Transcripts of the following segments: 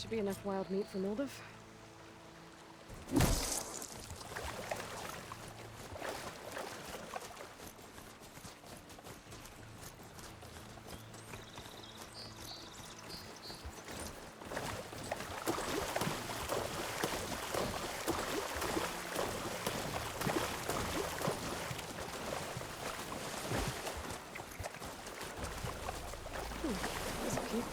Should be enough wild meat for Mildev. This'll keep.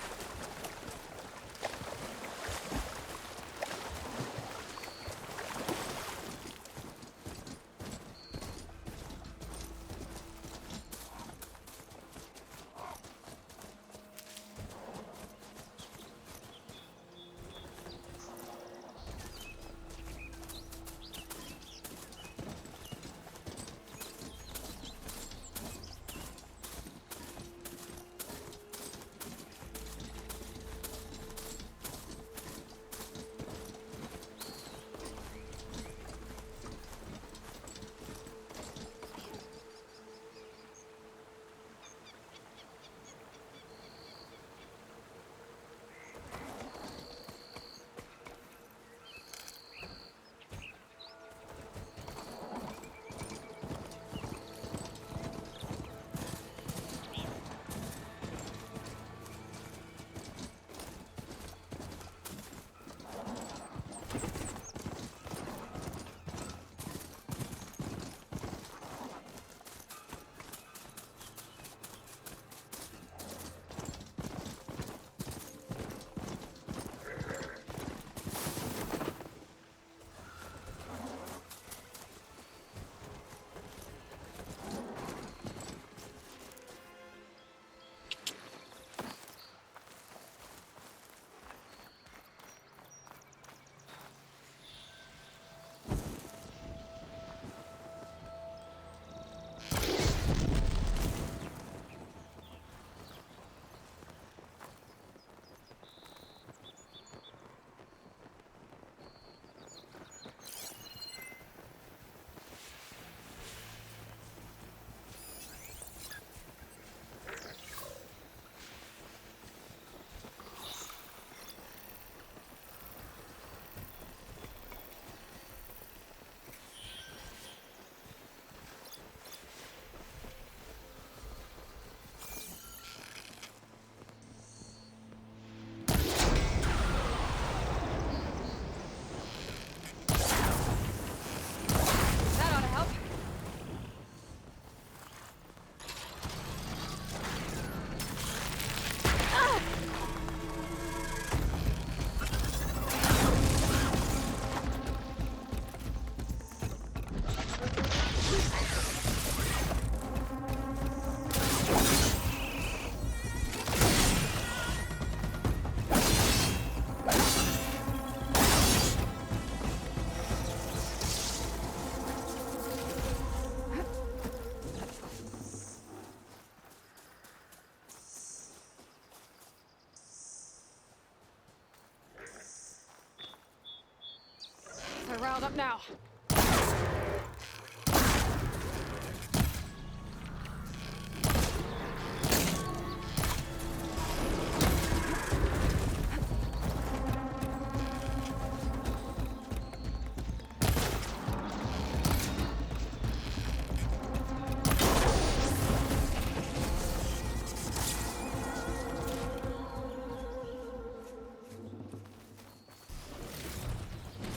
They're riled up now.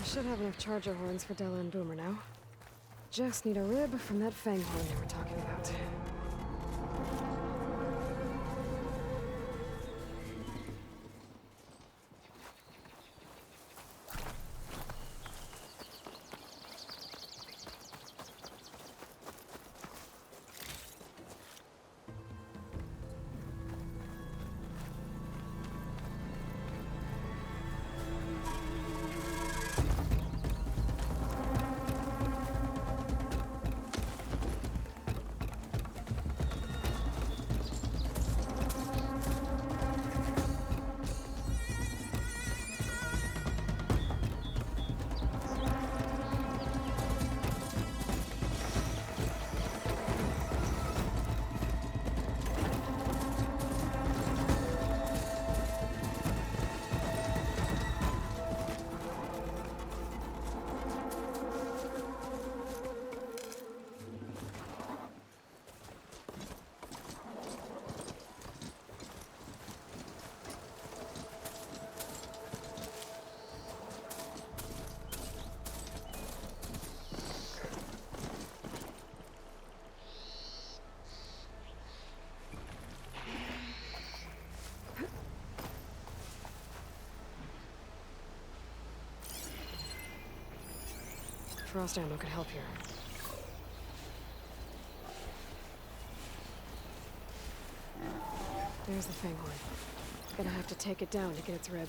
Should have enough charger horns for Della and Boomer now. Just need a rib from that fang horn they were talking about. Frost ammo could help here. There's the fanghorn. Gonna have to take it down to get its rib.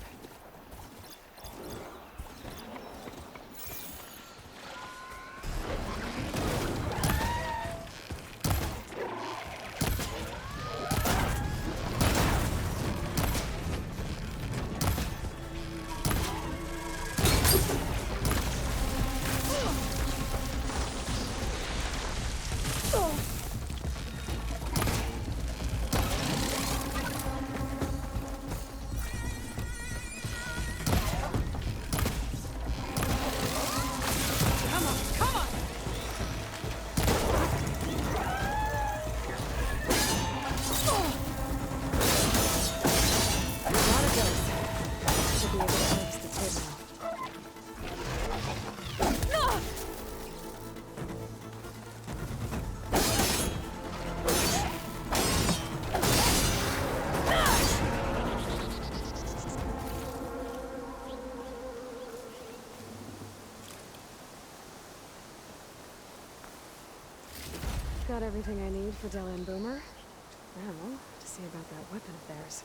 Got everything I need for Della and Boomer. Now, to see about that weapon of theirs.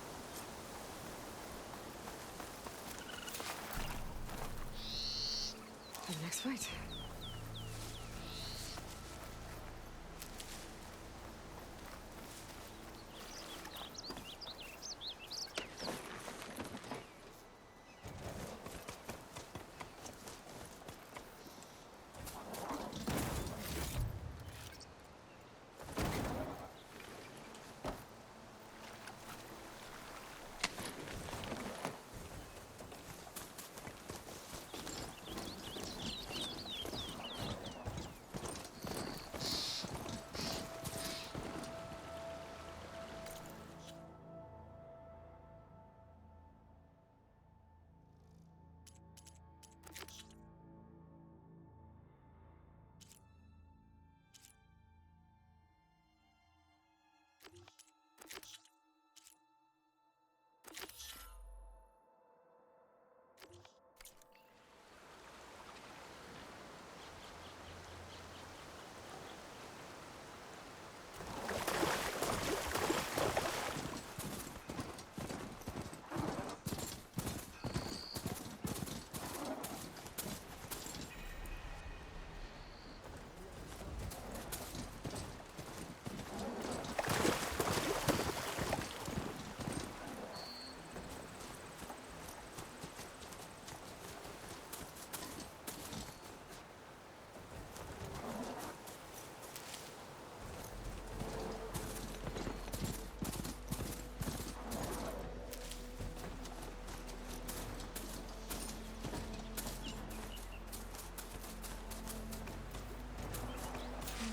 For the next fight.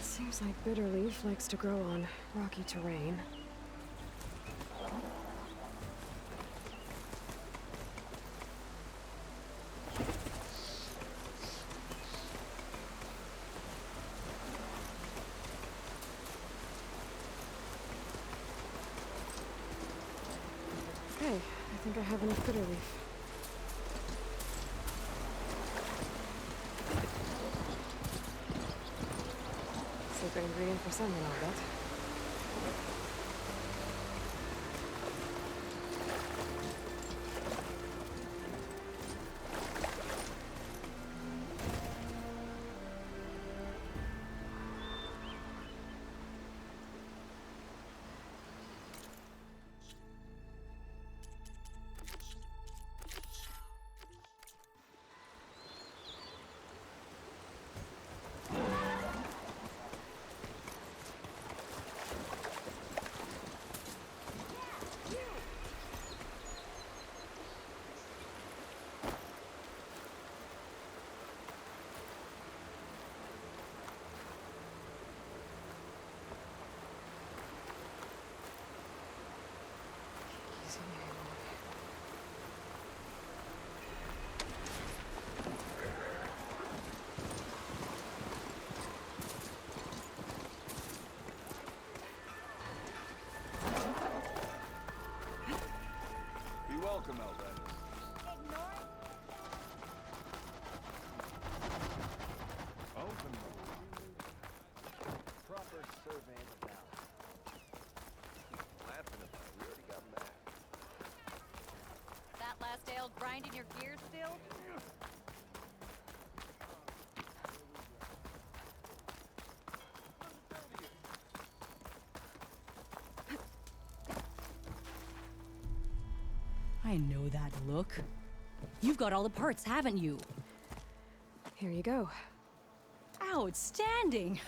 Seems like Bitterleaf likes to grow on rocky terrain. Okay, I think I have enough Bitterleaf. Secret ingredient for something, I'll bet. oil grinding your gears still? I know that look. You've got all the parts, haven't you? Here you go. Outstanding!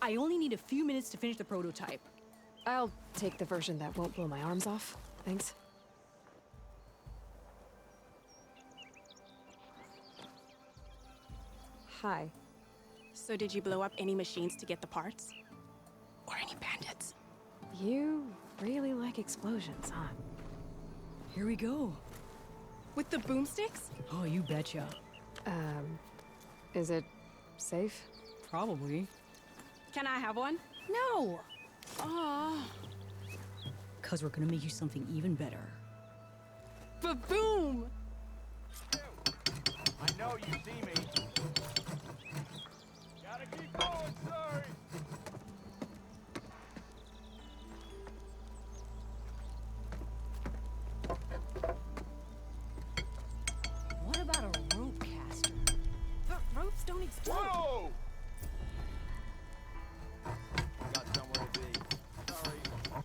I only need a few minutes to finish the prototype. I'll take the version that won't blow my arms off. Thanks. Hi. So did you blow up any machines to get the parts? Or any bandits? You really like explosions, huh? Here we go. With the boomsticks? Oh, you betcha. Is it safe? Probably. Can I have one? No! Aw. 'Cause we're gonna make you something even better. Ba-boom! I know you see me. Gotta keep going, sorry. What about a rope caster? The ropes don't explode. Whoa! Got somewhere to be. Sorry. Come on,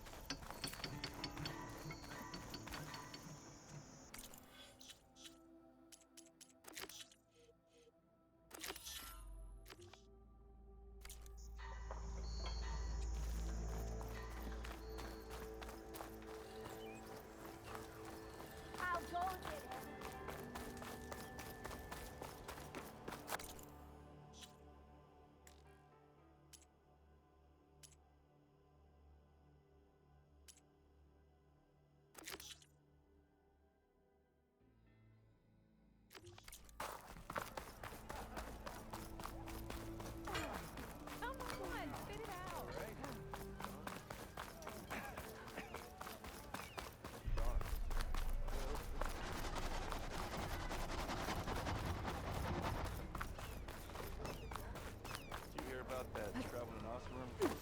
spit it out. Did you hear about that traveling awesome?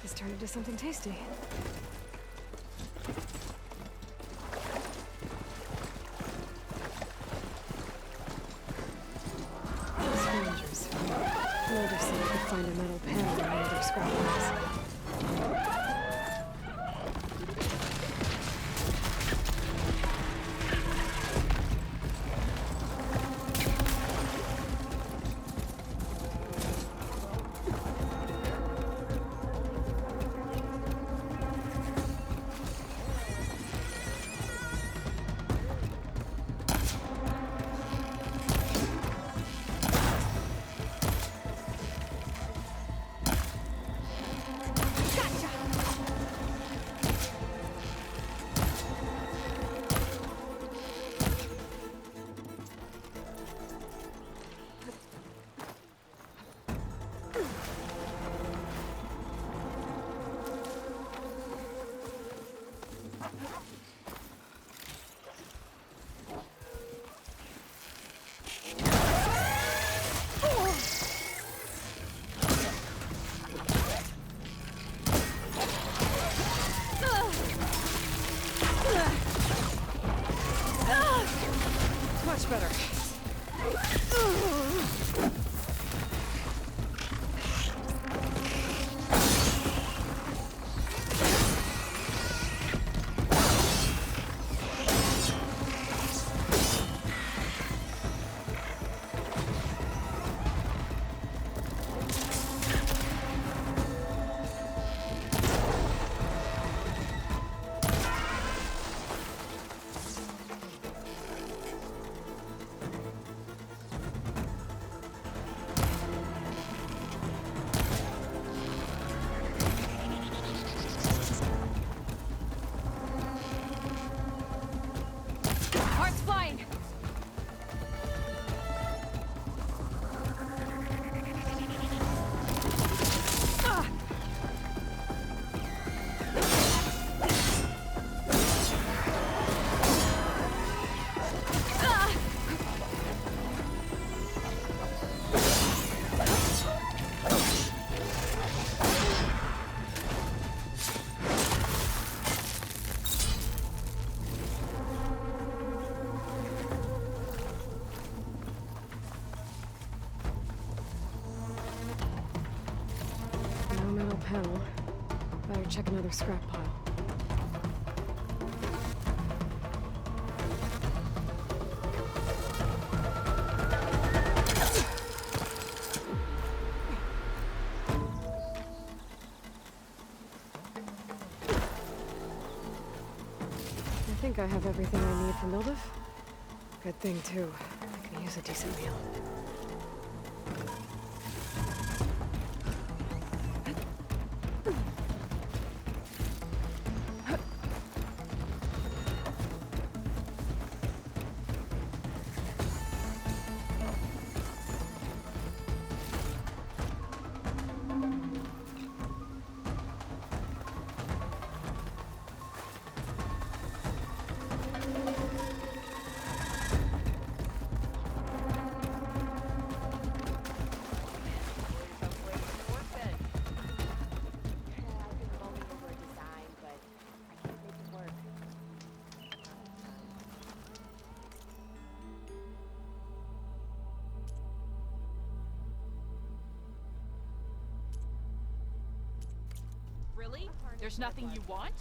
This turned into something tasty. Scavengers. Lord, if someone could find a metal pan in one of their scrap piles. Much better. Parts flying! Ah! Ah! No metal panel. Better check another scrap pile. I think I have everything I need for Mildiv. Good thing, too. I can use a decent meal. Really? There's nothing you want?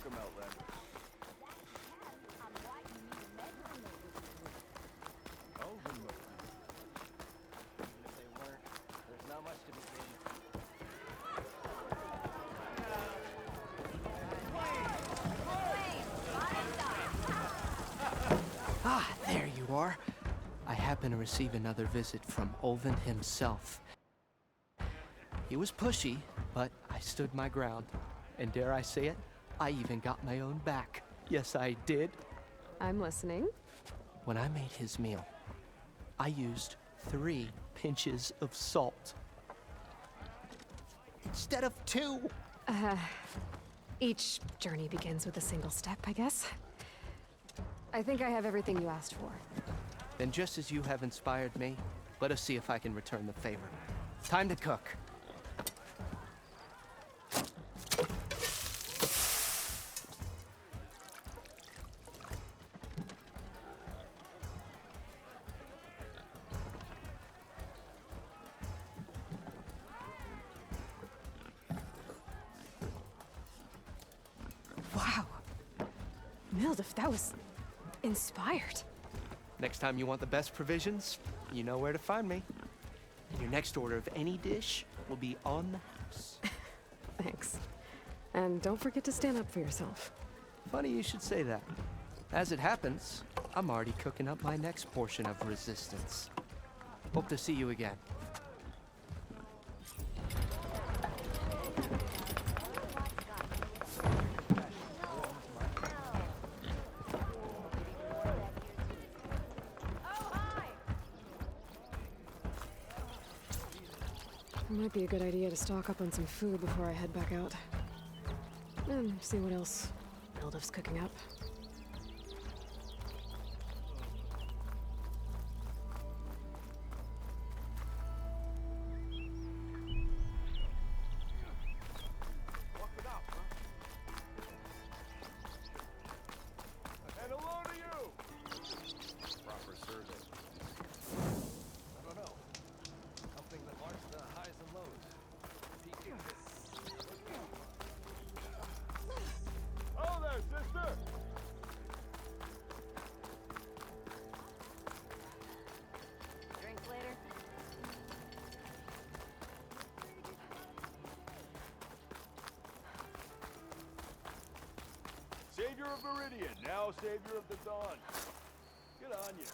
welcome, Outlander. Oh, the milk. Even if they weren't, there's not much to be gained. Ah, there you are. I happen to receive another visit from Olvin himself. He was pushy, but I stood my ground. And dare I say it, I even got my own back. Yes, I did. I'm listening. When I made his meal, I used 3 pinches of salt. Instead of 2. Each journey begins with a single step, I guess. I think I have everything you asked for. Then just as you have inspired me, let us see if I can return the favor. Time to cook. Wow. Mildif, that was inspired. Next time you want the best provisions, you know where to find me. Your next order of any dish will be on the house. Thanks. And don't forget to stand up for yourself. Funny you should say that. As it happens, I'm already cooking up my next portion of resistance. Hope to see you again. It might be a good idea to stock up on some food before I head back out. And see what else Mildif's cooking up. And hello to you! Proper survey. I don't know. Something that marks the highs and lows. Peaking this. Oh there, sister! Drinks later. Savior of Meridian, now savior of the dawn. Good on you.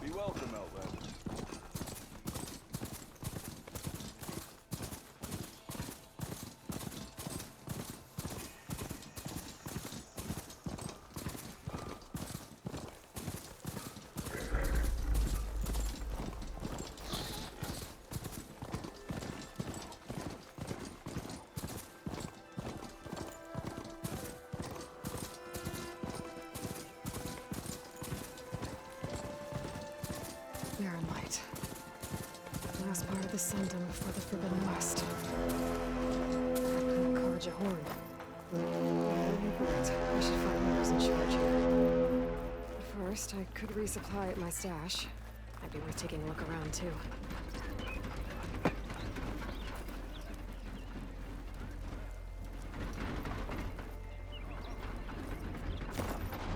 Be welcome, Outlander. Barren light. Last part of the Sundom before the Forbidden West. Carja Horn. Right. I should find whoever's in charge here. But first, I could resupply at my stash. Might be worth taking a look around, too.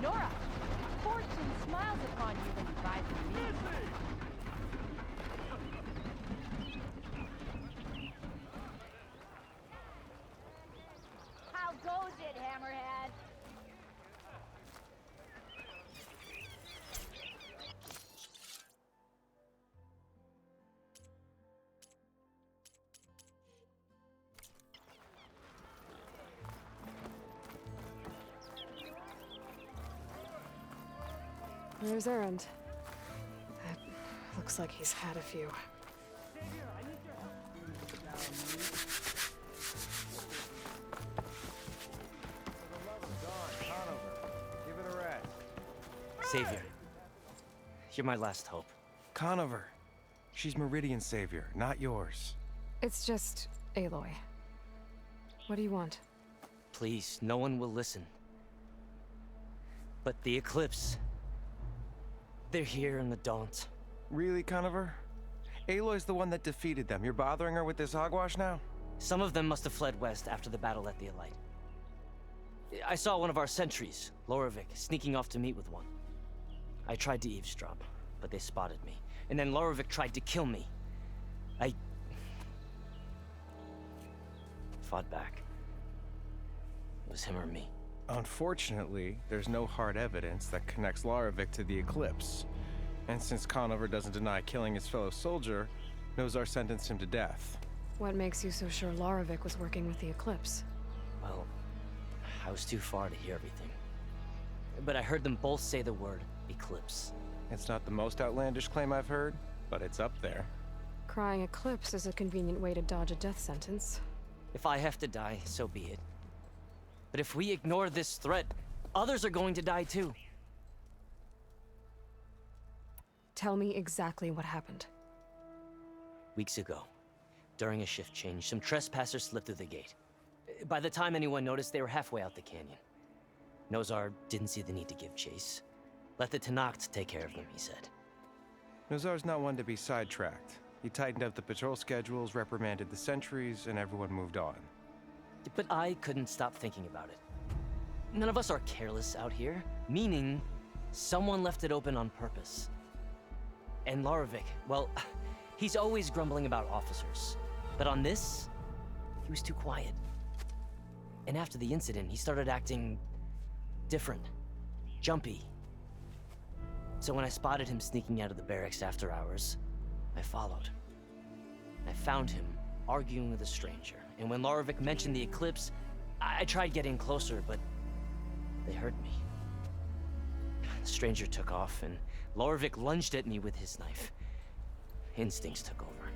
Nora! Fortune smiles upon you when you buy from me. How goes it, Hammerhead? There's Erend. That looks like he's had a few. Give it a rest. Savior, you're my last hope. Conover. She's Meridian's savior, not yours. It's just Aloy. What do you want? Please, no one will listen. But the Eclipse... they're here in the Daunt. Really, Conover? Aloy's the one that defeated them. You're bothering her with this hogwash now? Some of them must have fled west after the battle at the Elite. I saw one of our sentries, Loravik, sneaking off to meet with one. I tried to eavesdrop, but they spotted me. And then Loravik tried to kill me. I... fought back. It was him or me. Unfortunately, there's no hard evidence that connects Loravik to the Eclipse. And since Conover doesn't deny killing his fellow soldier, Nozar sentenced him to death. What makes you so sure Loravik was working with the Eclipse? Well, I was too far to hear everything. But I heard them both say the word Eclipse. It's not the most outlandish claim I've heard, but it's up there. Crying Eclipse is a convenient way to dodge a death sentence. If I have to die, so be it. But if we ignore this threat, others are going to die too. Tell me exactly what happened. Weeks ago, during a shift change, some trespassers slipped through the gate. By the time anyone noticed, they were halfway out the canyon. Nozar didn't see the need to give chase. Let the Tenakth take care of them, he said. Nozar's not one to be sidetracked. He tightened up the patrol schedules, reprimanded the sentries, and everyone moved on. But I couldn't stop thinking about it. None of us are careless out here, meaning someone left it open on purpose. And Loravik, well, he's always grumbling about officers. But on this, he was too quiet. And after the incident, he started acting different, jumpy. So when I spotted him sneaking out of the barracks after hours, I followed. I found him arguing with a stranger. And when Loravik mentioned the Eclipse, I tried getting closer, but they heard me. The stranger took off, and Loravik lunged at me with his knife. Instincts took over.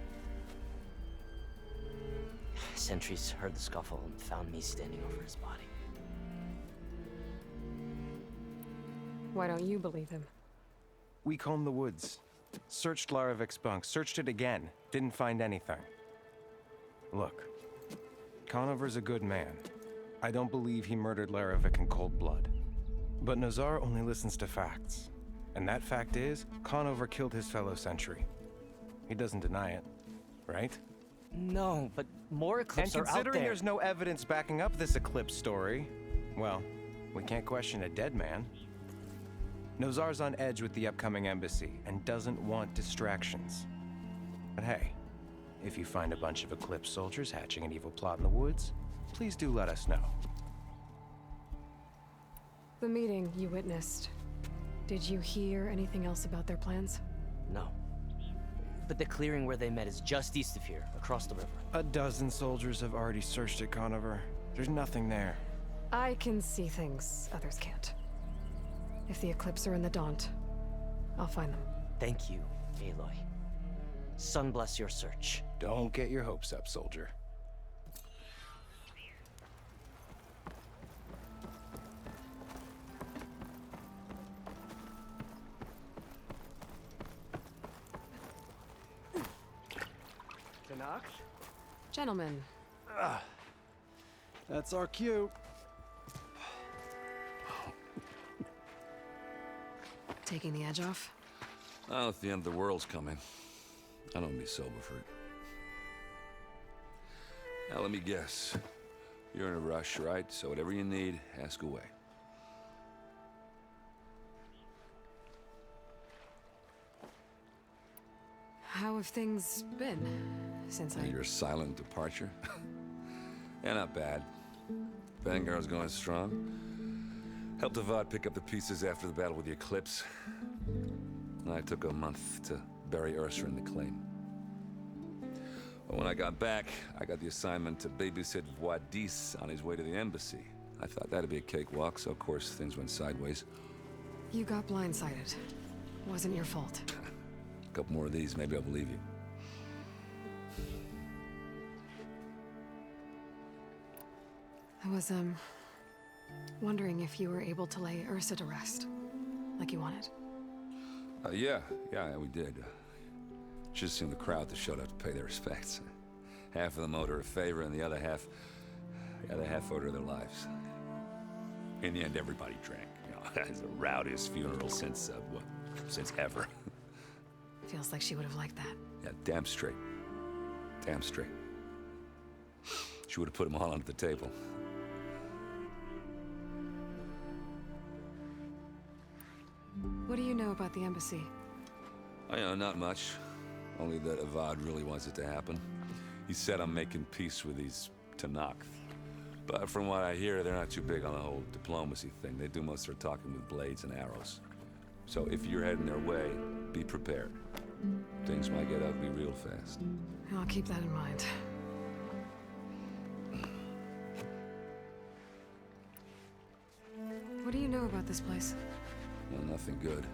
Sentries heard the scuffle and found me standing over his body. Why don't you believe him? We combed the woods, searched Laravik's bunk, searched it again, didn't find anything. Look, Conover's a good man. I don't believe he murdered Laravik in cold blood. But Nozar only listens to facts. And that fact is, Conover killed his fellow sentry. He doesn't deny it, right? No, but more Eclipse And are out considering there. there's no evidence backing up this Eclipse story, well, we can't question a dead man. Nozar's on edge with the upcoming embassy and doesn't want distractions. But hey, if you find a bunch of Eclipse soldiers hatching an evil plot in the woods, please do let us know. The meeting you witnessed. Did you hear anything else about their plans? No. But the clearing where they met is just east of here, across the river. A dozen soldiers have already searched it, Conover. There's nothing there. I can see things others can't. If the Eclipse are in the Daunt, I'll find them. Thank you, Aloy. Sun bless your search. Don't get your hopes up, soldier. Tenakth? Gentlemen, That's our cue. taking the edge off? Oh, if the end of the world's coming, I don't be sober for it. Now, let me guess. You're in a rush, right? So whatever you need, ask away. How have things been since I... Your silent departure? Yeah, not bad. Vanguard's going strong. Helped Avad pick up the pieces after the battle with the Eclipse. I took a month to bury Ursa in the claim. But when I got back, I got the assignment to babysit Voidis on his way to the embassy. I thought that'd be a cakewalk, so of course things went sideways. You got blindsided. Wasn't your fault. A couple more of these, maybe I'll believe you. I was, wondering if you were able to lay Ursa to rest, like you wanted. Yeah, we did. Just seemed the crowd that showed up to pay their respects. Half of them owed her a favor, and the other half owed her their lives. In the end, everybody drank. You know, it's the rowdiest funeral since ever. Feels like she would have liked that. Yeah, damn straight. Damn straight. She would have put them all onto the table. What do you know about the embassy? I know, not much. Only that Avad really wants it to happen. He said I'm making peace with these Tanakh. But from what I hear, they're not too big on the whole diplomacy thing. They do most of their talking with blades and arrows. So if you're heading their way, be prepared. Things might get ugly real fast. I'll keep that in mind. What do you know about this place? Well, nothing good.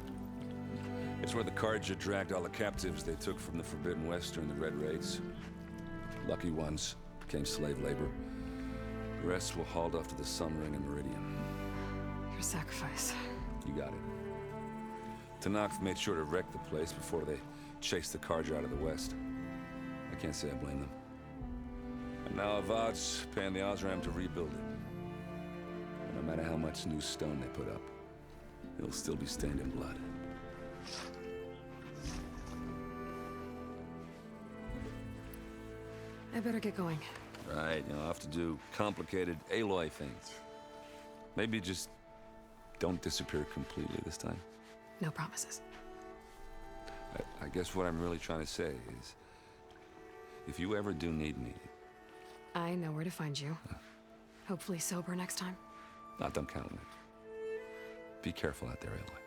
It's where the Carja dragged all the captives they took from the Forbidden West during the Red Raids. Lucky ones became slave labor. The rest were hauled off to the Sun Ring and Meridian. Your sacrifice. You got it. Tanakh made sure to wreck the place before they chased the Carja out of the West. I can't say I blame them. And now Avad's paying the Osram to rebuild it. And no matter how much new stone they put up, it'll still be stained in blood. I better get going. Right, I'll have to do complicated Aloy things. Maybe just don't disappear completely this time. No promises. I guess what I'm really trying to say is, if you ever do need me... I know where to find you. Hopefully sober next time. Not done counting it. Be careful out there, Aloy.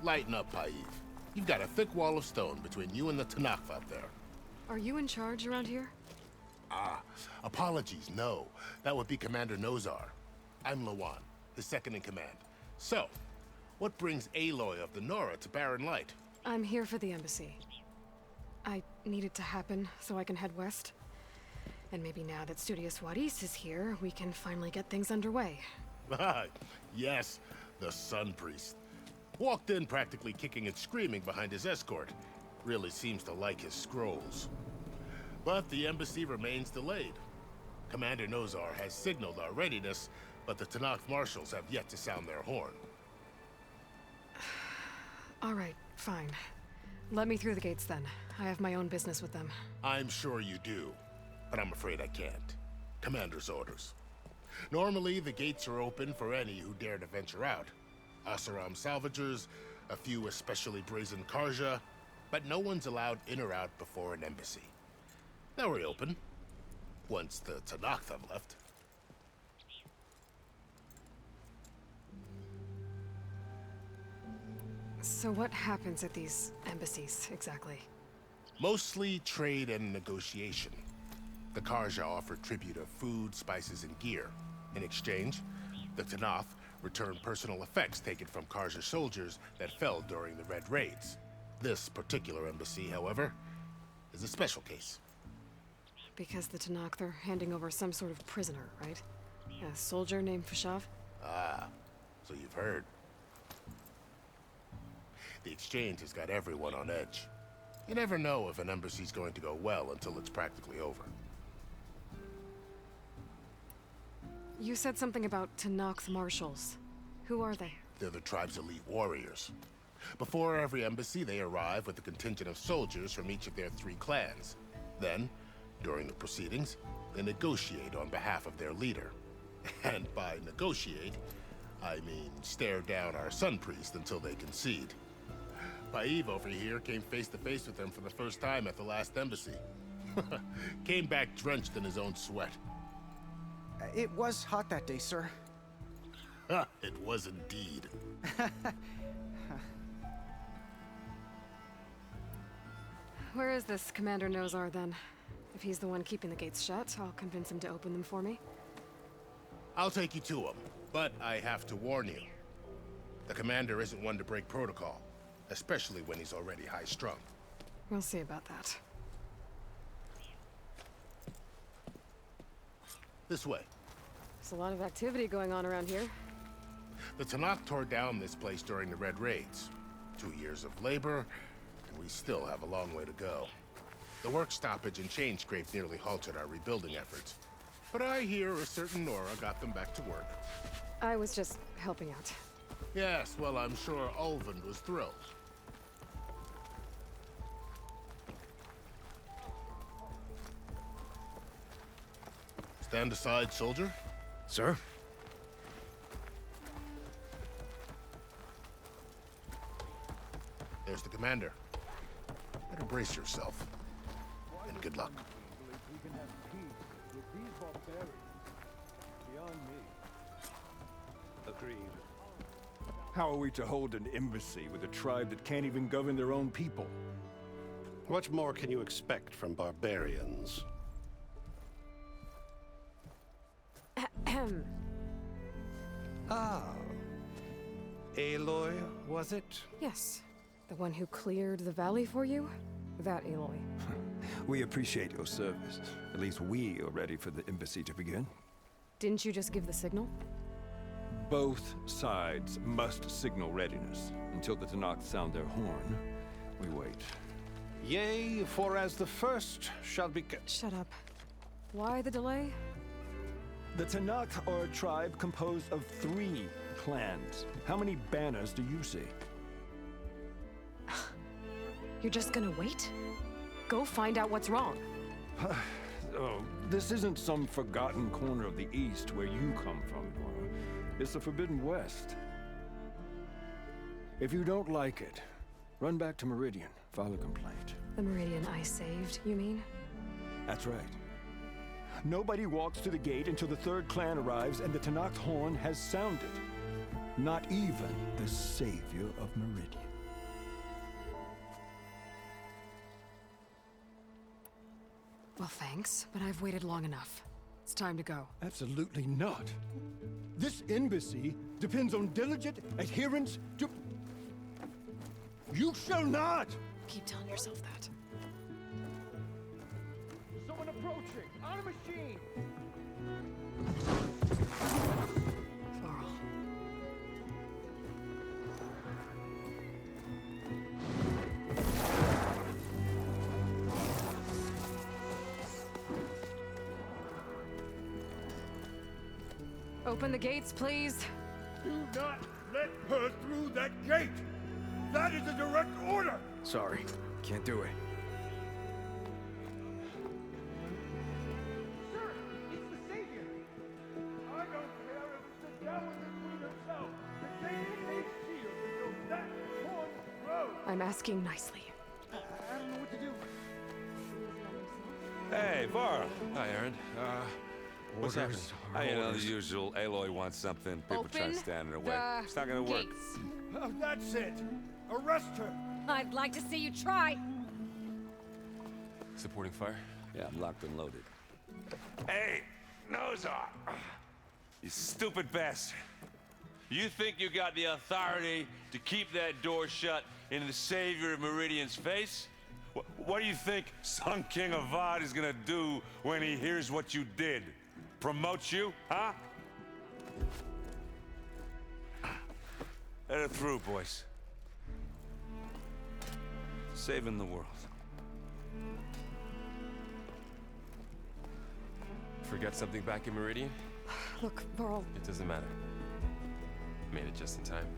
Lighten up, Paiv. You've got a thick wall of stone between you and the Tanakh out there. Are you in charge around here? Apologies, no. That would be Commander Nozar. I'm Lawan, his second in command. So, what brings Aloy of the Nora to Barren Light? I'm here for the embassy. I need it to happen so I can head west. And maybe now that Studios Juarez is here, we can finally get things underway. Yes, the Sun Priest. Walked in practically kicking and screaming behind his escort. Really seems to like his scrolls. But the embassy remains delayed. Commander Nozar has signaled our readiness, but the Tanakh marshals have yet to sound their horn. All right, fine. Let me through the gates then. I have my own business with them. I'm sure you do, but I'm afraid I can't. Commander's orders. Normally, the gates are open for any who dare to venture out. Asaram salvagers, a few especially brazen Karja, but no one's allowed in or out before an embassy. Now we're open, once the Tanakh have left. So what happens at these embassies, exactly? Mostly trade and negotiation. The Karja offer tribute of food, spices, and gear. In exchange, the Tanakh return personal effects taken from Karja soldiers that fell during the Red Raids. This particular embassy, however, is a special case. Because the Tanakh, they're handing over some sort of prisoner, right? A soldier named Fashav? Ah, so you've heard. The exchange has got everyone on edge. You never know if an embassy's going to go well until it's practically over. You said something about Tanakh marshals. Who are they? They're the tribe's elite warriors. Before every embassy, they arrive with a contingent of soldiers from each of their 3 clans. Then, during the proceedings, they negotiate on behalf of their leader. And by negotiate, I mean stare down our Sun Priest until they concede. Paiv over here came face to face with them for the first time at the last embassy. Came back drenched in his own sweat. It was hot that day, sir. It was indeed. Where is this Commander Nozar, then? If If he's the one keeping the gates shut, I'll convince him to open them for me. I'll take you to him, but I have to warn you. The commander isn't one to break protocol, especially when he's already high-strung. We'll see about that. This way. There's a lot of activity going on around here. The Tanakh tore down this place during the Red Raids. 2 years of labor, and we still have a long way to go. The work stoppage and chain scrape nearly halted our rebuilding efforts. But I hear a certain Nora got them back to work. I was just helping out. Yes, well, I'm sure Ulvin was thrilled. Stand aside, soldier. Sir? There's the commander. Better brace yourself. And good luck. Agreed. How are we to hold an embassy with a tribe that can't even govern their own people? What more can you expect from barbarians? Ahem. Ah. Aloy, was it? Yes. The one who cleared the valley for you? That Aloy. We appreciate your service. At least we are ready for the embassy to begin. Didn't you just give the signal? Both sides must signal readiness. Until the Tanakh sound their horn, we wait. Yea, for as the first shall be... Shut up. Why the delay? The Tanakh are a tribe composed of 3 clans. How many banners do you see? You're just gonna wait? Go find out what's wrong. Oh, this isn't some forgotten corner of the East where you come from, Nora. It's the Forbidden West. If you don't like it, run back to Meridian, file a complaint. The Meridian I saved, you mean? That's right. Nobody walks to the gate until the 3rd clan arrives and the Tanakh's horn has sounded. Not even the savior of Meridian. Well, thanks, but I've waited long enough. It's time to go. Absolutely not. This embassy depends on diligent adherence to... You shall not! Keep telling yourself that. Someone approaching! On a machine! Varl. Open the gates, please. Do not let her through that gate! That is a direct order! Sorry, can't do it. Sir, it's the Savior! I don't care if it's the devil the Queen herself! The gate is sealed until that horn blows! I'm asking nicely. I don't know what to do. Hey, Varl. Hi, Aaron. What's happening? You know, the usual. Aloy wants something. People try to stand in her way. It's not gonna work. Oh, that's it! Arrest her! I'd like to see you try. Supporting fire? Yeah, I'm locked and loaded. Hey, Nozar! You stupid bastard. You think you got the authority to keep that door shut in the savior of Meridian's face? What do you think Sun King Avad is gonna do when he hears what you did? Promote you, huh? Let her through, boys. Saving the world. Forget something back in Meridian? Look, Varl. It doesn't matter. Made it just in time.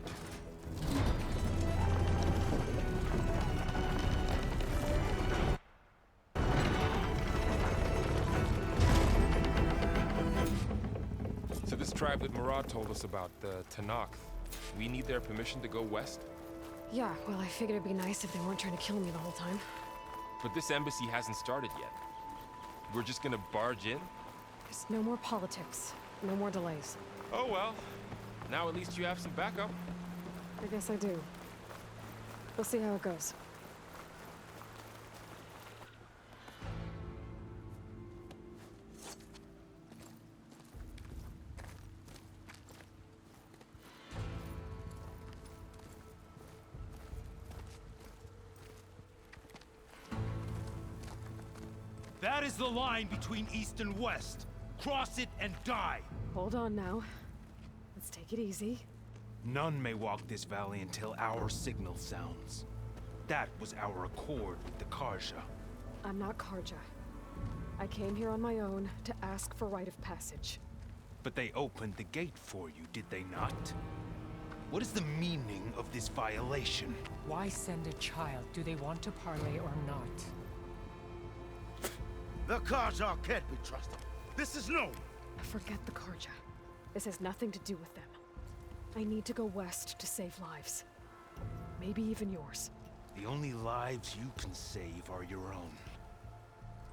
So this tribe that Murad told us about, the Tanakh, we need their permission to go west? Yeah, well, I figured it'd be nice if they weren't trying to kill me the whole time. But this embassy hasn't started yet. We're just gonna barge in? There's no more politics. No more delays. Oh well. Now at least you have some backup. I guess I do. We'll see how it goes. That is the line between East and West. Cross it and die. Hold on now. Let's take it easy. None may walk this valley until our signal sounds. That was our accord with the Karja. I'm not Karja. I came here on my own to ask for rite of passage. But they opened the gate for you, did they not? What is the meaning of this violation? Why send a child? Do they want to parley or not? The Karja can't be trusted. This is known. Forget the Karja. This has nothing to do with them. I need to go west to save lives. Maybe even yours. The only lives you can save are your own.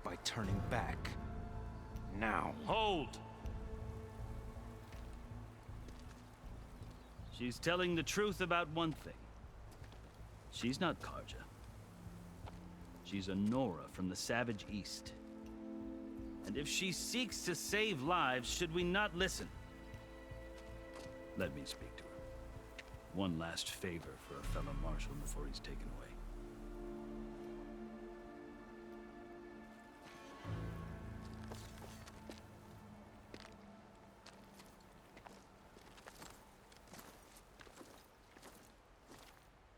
By turning back. Now. Hold! She's telling the truth about one thing. She's not Karja. She's a Nora from the Savage East. And if she seeks to save lives, should we not listen? Let me speak to her. One last favor for a fellow marshal before he's taken away.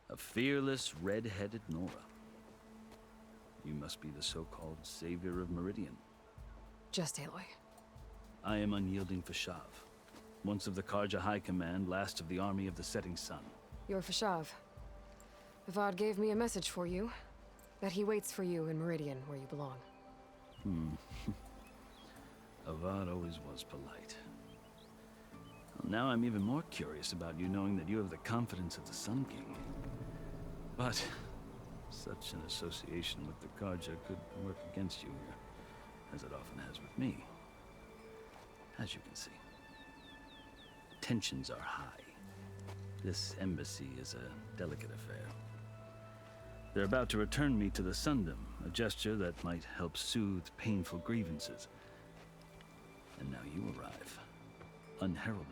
A fearless, red-headed Nora. You must be the so-called savior of Meridian. Just Aloy. I am unyielding Fashav. Once of the Karja High Command, last of the army of the setting sun. You're Fashav. Avad gave me a message for you. That he waits for you in Meridian, where you belong. Avad always was polite. Well, now I'm even more curious about you knowing that you have the confidence of the Sun King. But such an association with the Karja could work against you here, as it often has with me. As you can see. Tensions are high. This embassy is a delicate affair. They're about to return me to the Sundom, a gesture that might help soothe painful grievances. And now you arrive, unheralded.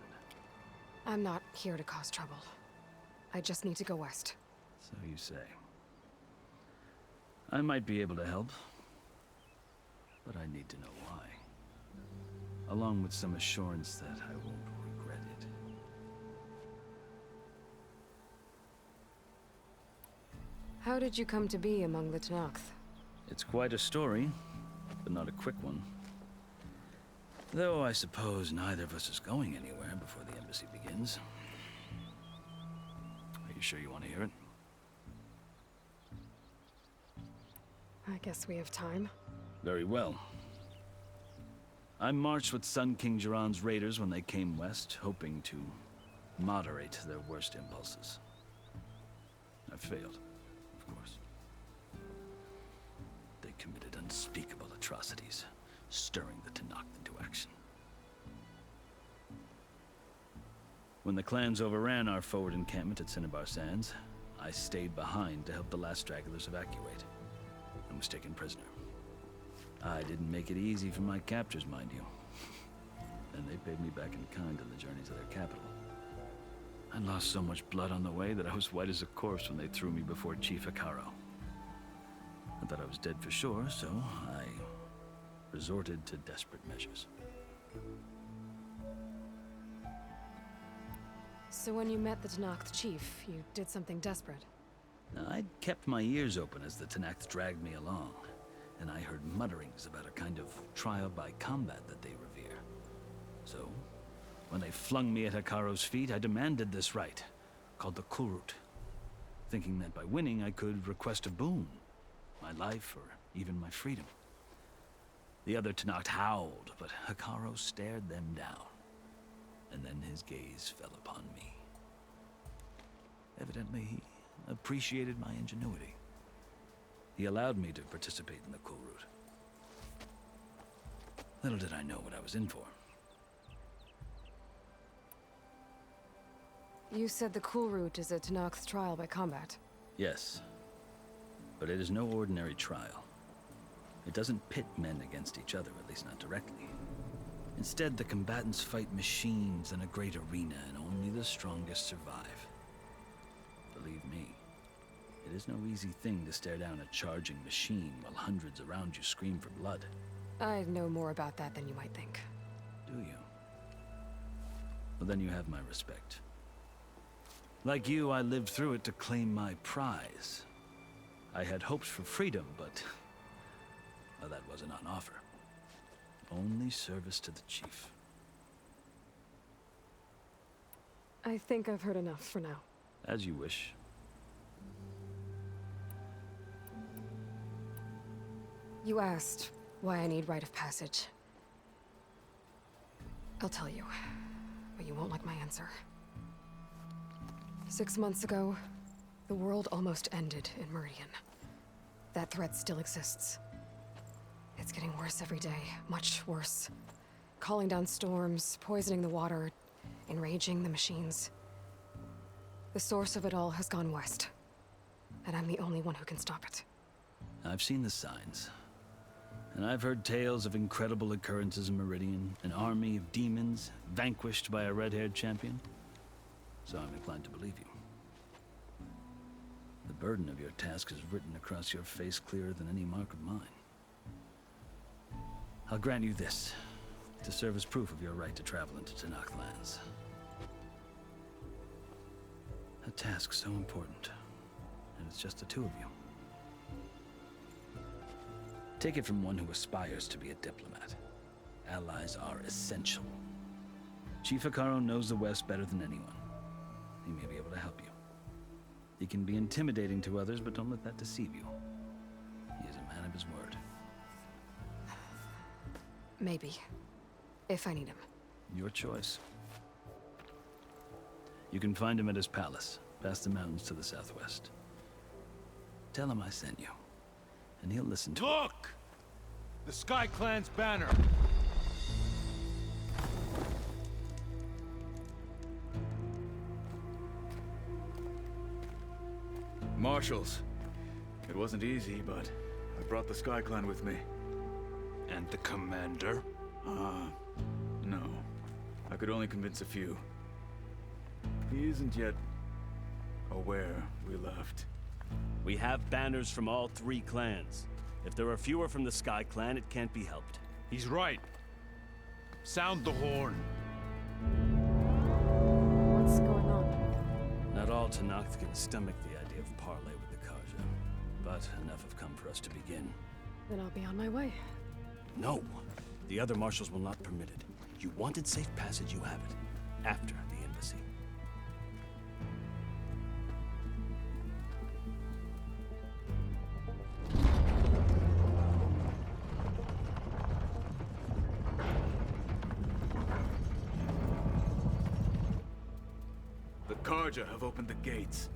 I'm not here to cause trouble. I just need to go west. So you say. I might be able to help, but I need to know why. Along with some assurance that I won't regret it. How did you come to be among the Tenakth? It's quite a story, but not a quick one. Though I suppose neither of us is going anywhere before the embassy begins. Are you sure you want to hear it? I guess we have time. Very well. I marched with Sun King Jiran's raiders when they came west, hoping to moderate their worst impulses. I failed, of course. They committed unspeakable atrocities, stirring the Tenakth into action. When the clans overran our forward encampment at Cinnabar Sands, I stayed behind to help the last stragglers evacuate, and was taken prisoner. I didn't make it easy for my captors, mind you. And they paid me back in kind on the journey to their capital. I lost so much blood on the way that I was white as a corpse when they threw me before Chief Hikaro. I thought I was dead for sure, so I resorted to desperate measures. So when you met the Tenakth chief, you did something desperate? Now, I'd kept my ears open as the Tenakth dragged me along, and I heard mutterings about a kind of trial by combat that they revere. So, when they flung me at Hikaro's feet, I demanded this right, called the Kulrut, thinking that by winning I could request a boon, my life or even my freedom. The other Tenakth howled, but Hikaro stared them down, and then his gaze fell upon me. Evidently, he appreciated my ingenuity. He allowed me to participate in the Kulrut. Little did I know what I was in for. You said the Kulrut is a Tenakth trial by combat. Yes, but it is no ordinary trial. It doesn't pit men against each other, at least not directly. Instead, the combatants fight machines in a great arena, and only the strongest survive. Believe me, It is no easy thing to stare down a charging machine while hundreds around you scream for blood. I know more about that than you might think. Do you? Well, then you have my respect. Like you, I lived through it to claim my prize. I had hopes for freedom, but well, that wasn't on offer. Only service to the chief. I think I've heard enough for now. As you wish. You asked why I need rite of passage. I'll tell you, but you won't like my answer. 6 months ago, the world almost ended in Meridian. That threat still exists. It's getting worse every day, much worse. Calling down storms, poisoning the water, enraging the machines. The source of it all has gone west, and I'm the only one who can stop it. I've seen the signs. And I've heard tales of incredible occurrences in Meridian, an army of demons vanquished by a red-haired champion. So I'm inclined to believe you. The burden of your task is written across your face clearer than any mark of mine. I'll grant you this, to serve as proof of your right to travel into Tanakh lands. A task so important, and it's just the two of you. Take it from one who aspires to be a diplomat. Allies are essential. Chief Hekarro knows the West better than anyone. He may be able to help you. He can be intimidating to others, but don't let that deceive you. He is a man of his word. Maybe. If I need him. Your choice. You can find him at his palace, past the mountains to the southwest. Tell him I sent you, and he'll listen to Look! The Sky Clan's banner! Marshals. It wasn't easy, but I brought the Sky Clan with me. And the commander? No. I could only convince a few. He isn't yet aware we left. We have banners from all 3 clans. If there are fewer from the Sky Clan, it can't be helped. He's right. Sound the horn. What's going on? Not all Tanakh can stomach the idea of parley with the Karja, but enough have come for us to begin. Then I'll be on my way. No! The other marshals will not permit it. You wanted safe passage, you have it. After the embassy. The Karja have opened the gates.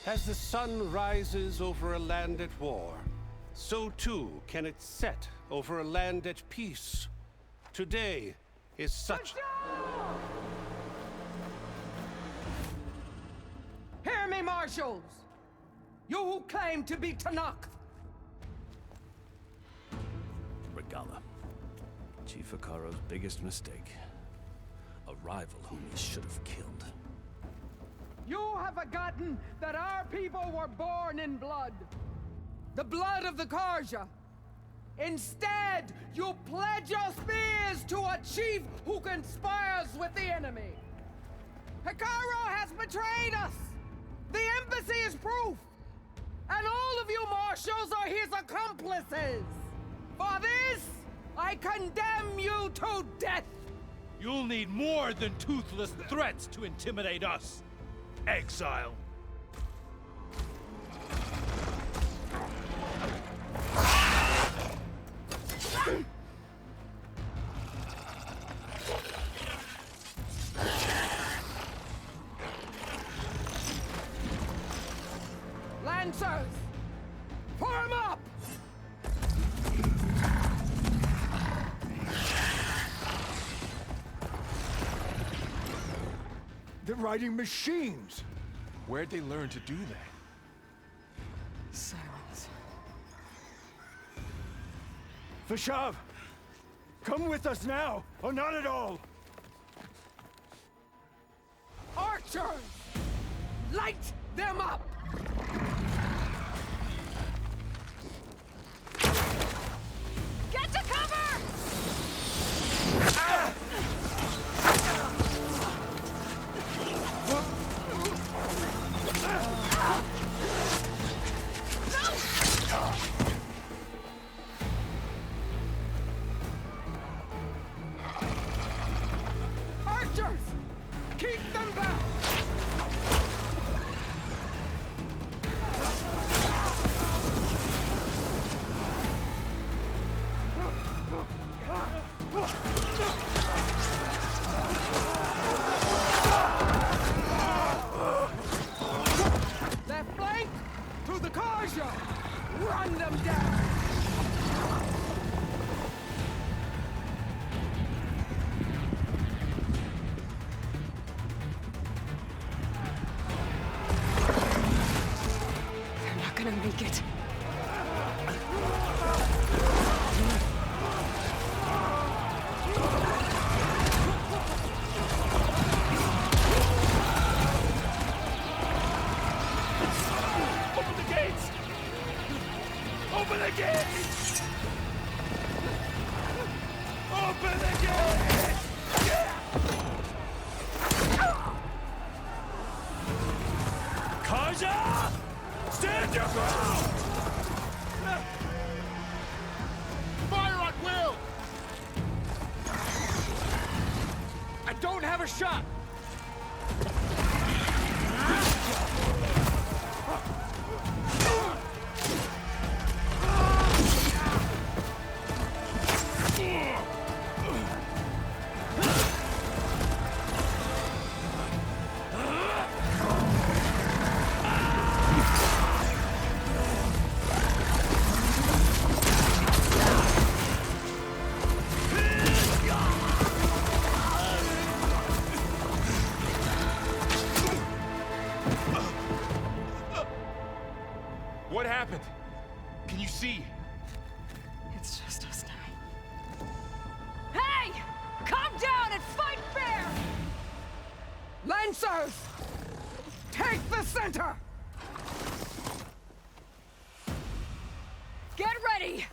As the sun rises over a land at war, so too can it set over a land at peace. Today is such... Hear me, marshals! You who claim to be Tanakh! Regala. Chief Hekarro's biggest mistake. A rival whom he should have killed. You have forgotten that our people were born in blood. The blood of the Karja. Instead, you pledge your spears to a chief who conspires with the enemy. Hekarro has betrayed us. The embassy is proof. And all of you marshals are his accomplices. For this, I condemn you to death. You'll need more than toothless threats to intimidate us. Exile. Lancers, form up! They're riding machines. Where'd they learn to do that? Silence. Vashav! Come with us now, or not at all! Archers! Light them up! Get to cover! Archers! Keep them back! They're flanked to the Karja! Run them down! They're not gonna make it. Open the gates! Open the gates! Open the gates! Kaja! Stand your ground! Fire at will! I don't have a shot! What happened? Can you see? It's just us now. Hey! Calm down and fight fair! Lancers! Take the center! Get ready!